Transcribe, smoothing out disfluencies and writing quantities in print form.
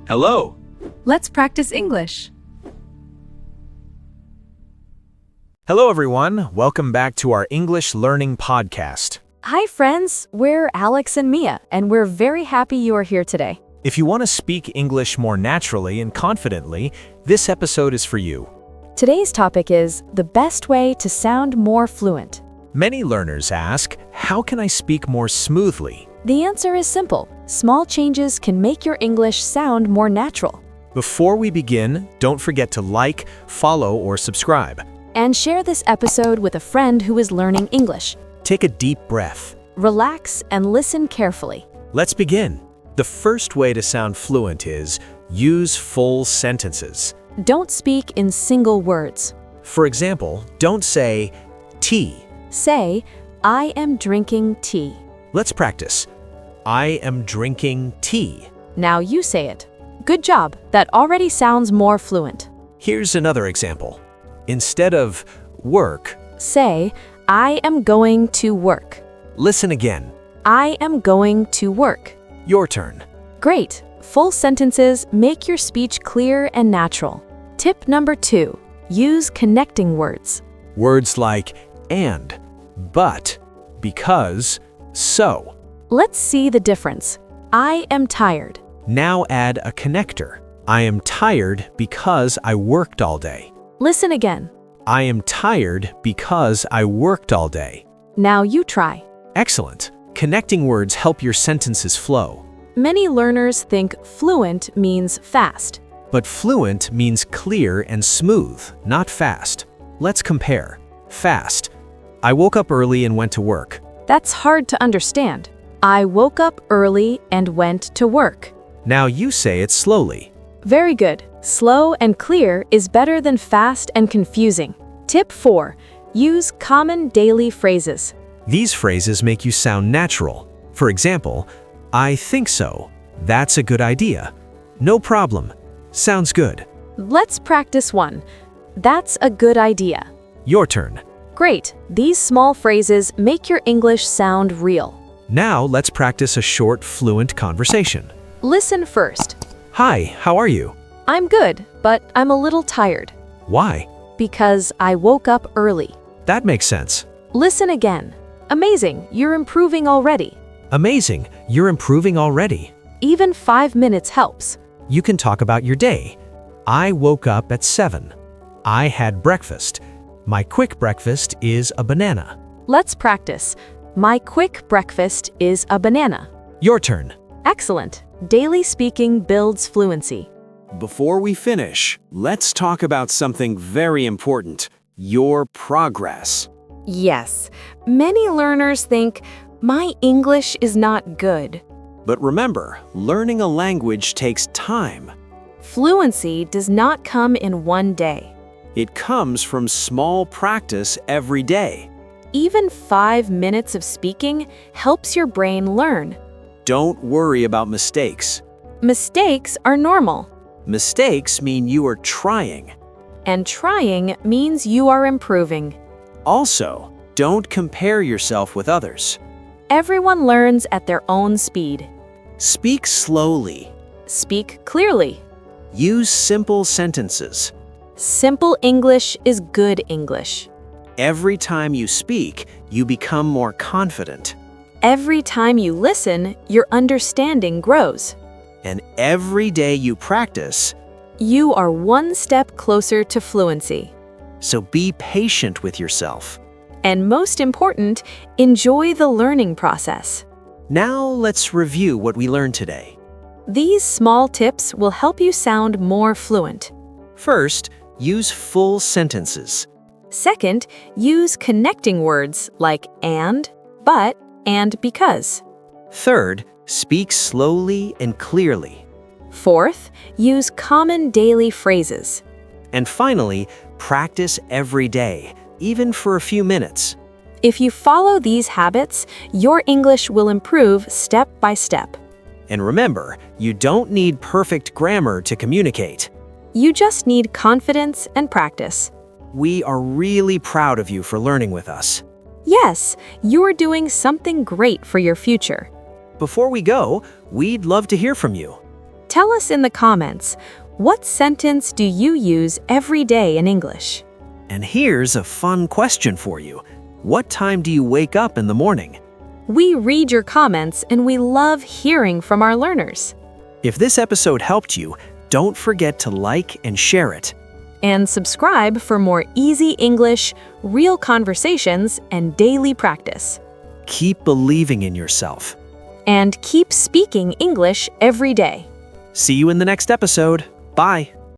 Hello. Let's practice English. Hello, everyone. Welcome back to our English Learning Podcast. Hi, friends. We're Alex and Mia, and we're very happy you are here today. If you want to speak English more naturally and confidently, this episode is for you. Today's topic is the best way to sound more fluent. Many learners ask, how can I speak more smoothly? The answer is simple. Small changes can make your English sound more natural. Before we begin, don't forget to like, follow, or subscribe. And share this episode with a friend who is learning English. Take a deep breath. Relax and listen carefully. Let's begin. The first way to sound fluent is use full sentences. Don't speak in single words. For example, don't say tea. Say, I am drinking tea. Let's practice. I am drinking tea. Now you say it. Good job. That already sounds more fluent. Here's another example. Instead of work, Say, I am going to work. listen again. I am going to work. Your turn. Great. Full sentences make your speech clear and natural. Tip number 2. Use connecting words. Words like and, but, because, so. Let's see the difference. I am tired. Now add a connector. I am tired because I worked all day. Listen again. I am tired because I worked all day. Now you try. Excellent. Connecting words help your sentences flow. Many learners think fluent means fast. But fluent means clear and smooth, not fast. Let's compare. Fast. I woke up early and went to work. That's hard to understand. I woke up early and went to work. Now you say it slowly. Very good. Slow and clear is better than fast and confusing. Tip 4. Use common daily phrases. These phrases make you sound natural. For example, I think so. That's a good idea. No problem. Sounds good. Let's practice one. That's a good idea. Your turn. Great. These small phrases make your English sound real. Now let's practice a short, fluent conversation. Listen first. Hi, how are you? I'm good, but I'm a little tired. Why? Because I woke up early. That makes sense. Listen again. Amazing, you're improving already. Amazing, you're improving already. Even 5 minutes helps. You can talk about your day. I woke up at 7. I had breakfast. My quick breakfast is a banana. Let's practice. My quick breakfast is a banana. Your turn. Excellent. Daily speaking builds fluency. Before we finish, let's talk about something very important, your progress. Yes, many learners think, my English is not good. But remember, learning a language takes time. Fluency does not come in one day. It comes from small practice every day. Even 5 minutes of speaking helps your brain learn. Don't worry about mistakes. Mistakes are normal, Mistakes mean you are trying. and trying means you are improving. Also, don't compare yourself with others. Everyone learns at their own speed. Speak slowly. Speak clearly. Use simple sentences. Simple English is good English. Every time you speak, you become more confident. Every time you listen, your understanding grows. And every day you practice, You are one step closer to fluency. so be patient with yourself. And most important, enjoy the learning process. Now let's review what we learned today. These small tips will help you sound more fluent. First, use full sentences. Second, use connecting words like and, but, and because. Third, speak slowly and clearly. Fourth, use common daily phrases. And finally, practice every day, even for a few minutes. If you follow these habits, your English will improve step by step. And remember, you don't need perfect grammar to communicate. You just need confidence and practice. We are really proud of you for learning with us. Yes, you're doing something great for your future. Before we go, we'd love to hear from you. Tell us in the comments, what sentence do you use every day in English? And here's a fun question for you. What time do you wake up in the morning? We read your comments and we love hearing from our learners. If this episode helped you, don't forget to like and share it. And subscribe for more easy English, real conversations, and daily practice. Keep believing in yourself. And keep speaking English every day. See you in the next episode. Bye.